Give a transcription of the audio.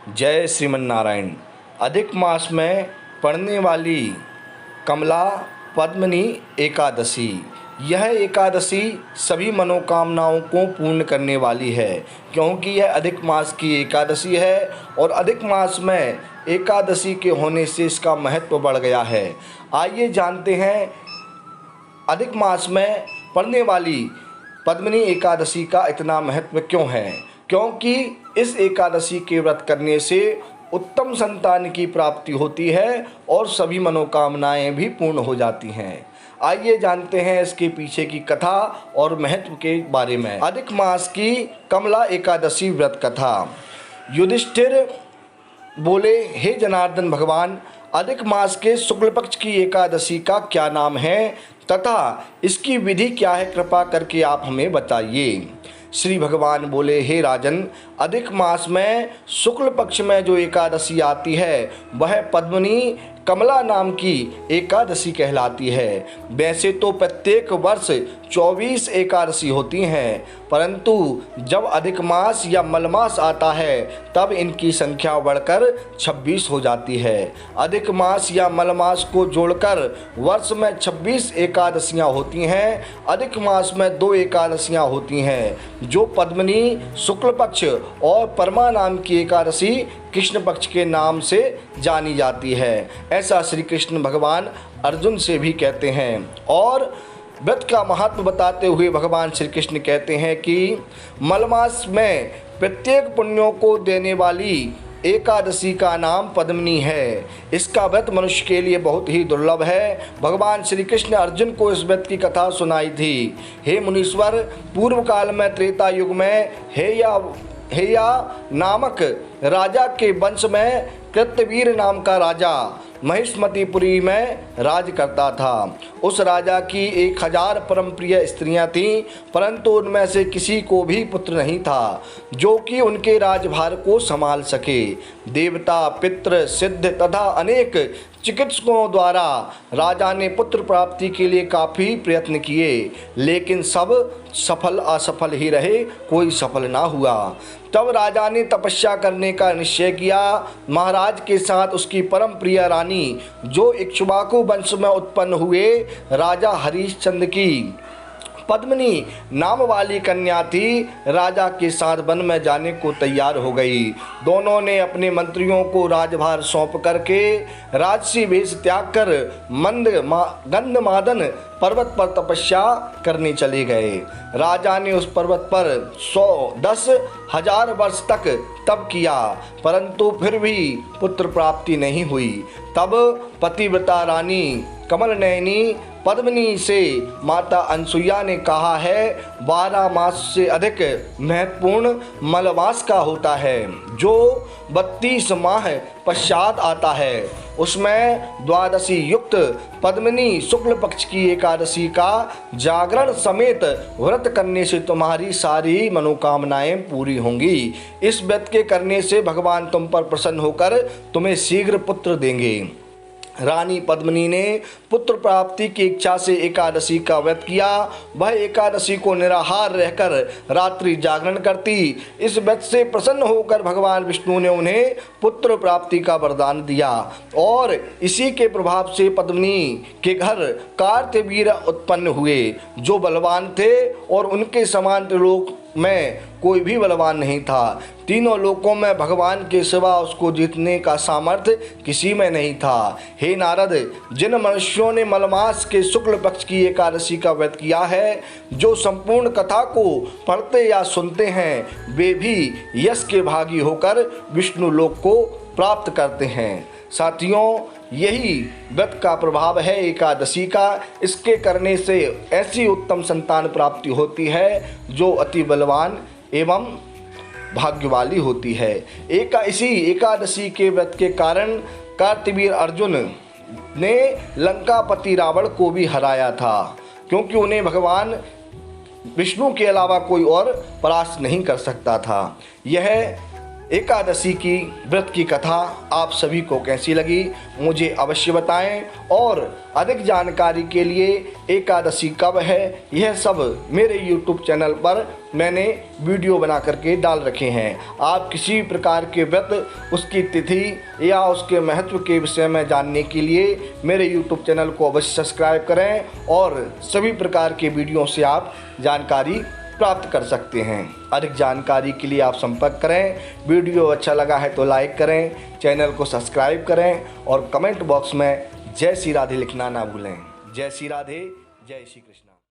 जय श्रीमन नारायण। अधिक मास में पड़ने वाली कमला पद्मिनी एकादशी, यह एकादशी सभी मनोकामनाओं को पूर्ण करने वाली है, क्योंकि यह अधिक मास की एकादशी है और अधिक मास में एकादशी के होने से इसका महत्व बढ़ गया है। आइए जानते हैं अधिक मास में पड़ने वाली पद्मिनी एकादशी का इतना महत्व क्यों है। क्योंकि इस एकादशी के व्रत करने से उत्तम संतान की प्राप्ति होती है और सभी मनोकामनाएं भी पूर्ण हो जाती हैं। आइए जानते हैं इसके पीछे की कथा और महत्व के बारे में। अधिक मास की कमला एकादशी व्रत कथा। युधिष्ठिर बोले, हे जनार्दन भगवान, अधिक मास के शुक्ल पक्ष की एकादशी का क्या नाम है तथा इसकी विधि क्या है, कृपा करके आप हमें बताइए। श्री भगवान बोले, हे राजन, अधिक मास में शुक्ल पक्ष में जो एकादशी आती है वह पद्मिनी कमला नाम की एकादशी कहलाती है। वैसे तो प्रत्येक वर्ष 24 एकादशी होती हैं, परंतु जब अधिक मास या मलमास आता है तब इनकी संख्या बढ़कर 26 हो जाती है। अधिक मास या मलमास को जोड़कर वर्ष में 26 एकादशियाँ होती हैं। अधिक मास में 2 एकादशियाँ होती हैं, जो पद्मिनी शुक्ल पक्ष और परमा नाम की एकादशी कृष्ण पक्ष के नाम से जानी जाती है। ऐसा श्री कृष्ण भगवान अर्जुन से भी कहते हैं। और व्रत का महत्व बताते हुए भगवान श्री कृष्ण कहते हैं कि मलमास में प्रत्येक पुण्यों को देने वाली एकादशी का नाम पद्मिनी है। इसका व्रत मनुष्य के लिए बहुत ही दुर्लभ है। भगवान श्री कृष्ण अर्जुन को इस व्रत की कथा सुनाई थी। हे मुनीश्वर, पूर्व काल में त्रेता युग में हेया नामक राजा के वंश में कृतवीर नाम का राजा महिष्मतिपुरी में राज करता था। उस राजा की 1000 परम प्रिय स्त्रियां थीं, परंतु उनमें से किसी को भी पुत्र नहीं था जो कि उनके राजभार को संभाल सके। देवता, पितृ, सिद्ध तथा अनेक चिकित्सकों द्वारा राजा ने पुत्र प्राप्ति के लिए काफ़ी प्रयत्न किए, लेकिन सब सफल असफल ही रहे, कोई सफल ना हुआ। तब राजा ने तपस्या करने का निश्चय किया। महाराज के साथ उसकी परम प्रिय रानी, जो इक्ष्वाकु वंश में उत्पन्न हुए राजा हरिश्चंद्र की पद्मिनी नाम वाली कन्या थी, राजा के साथ वन में जाने को तैयार हो गई। दोनों ने अपने मंत्रियों को राजभार सौंप करके राजसी वेश त्याग कर गंधमादन पर्वत पर तपस्या करने चले गए। राजा ने उस पर्वत पर 10,000 वर्ष तक तप किया, परंतु फिर भी पुत्र प्राप्ति नहीं हुई। तब पतिव्रता रानी कमल नयनी पद्मिनी से माता अनसुईया ने कहा है, 12 मास से अधिक महत्वपूर्ण मलमास का होता है, जो 32 माह पश्चात आता है। उसमें द्वादशी युक्त पद्मिनी शुक्ल पक्ष की एकादशी का जागरण समेत व्रत करने से तुम्हारी सारी मनोकामनाएं पूरी होंगी। इस व्रत के करने से भगवान तुम पर प्रसन्न होकर तुम्हें शीघ्र पुत्र देंगे। रानी पद्मिनी ने पुत्र प्राप्ति की इच्छा से एकादशी का व्रत किया। वह एकादशी को निराहार रहकर रात्रि जागरण करती। इस व्रत से प्रसन्न होकर भगवान विष्णु ने उन्हें पुत्र प्राप्ति का वरदान दिया और इसी के प्रभाव से पद्मिनी के घर कार्तवीर उत्पन्न हुए, जो बलवान थे और उनके समान त्रिलोक में कोई भी बलवान नहीं था। तीनों लोकों में भगवान के सिवा उसको जीतने का सामर्थ्य किसी में नहीं था। हे नारद, जिन मनुष्यों ने मलमास के शुक्ल पक्ष की एकादशी का व्रत किया है, जो संपूर्ण कथा को पढ़ते या सुनते हैं, वे भी यश के भागी होकर विष्णु लोक को प्राप्त करते हैं। साथियों, यही व्रत का प्रभाव है एकादशी का। इसके करने से ऐसी उत्तम संतान प्राप्ति होती है जो अति बलवान एवं भाग्यवाली होती है। इसी एकादशी के व्रत के कारण कार्तवीर अर्जुन ने लंकापति रावण को भी हराया था, क्योंकि उन्हें भगवान विष्णु के अलावा कोई और परास्त नहीं कर सकता था। यह एकादशी की व्रत की कथा आप सभी को कैसी लगी मुझे अवश्य बताएं और अधिक जानकारी के लिए एकादशी कब है यह सब मेरे YouTube चैनल पर मैंने वीडियो बना करके डाल रखे हैं। आप किसी भी प्रकार के व्रत उसकी तिथि या उसके महत्व के विषय में जानने के लिए मेरे YouTube चैनल को अवश्य सब्सक्राइब करें और सभी प्रकार के वीडियो से आप जानकारी प्राप्त कर सकते हैं। अधिक जानकारी के लिए आप संपर्क करें। वीडियो अच्छा लगा है तो लाइक करें, चैनल को सब्सक्राइब करें और कमेंट बॉक्स में जय श्री राधे लिखना ना भूलें। जय श्री राधे, जय श्री कृष्ण।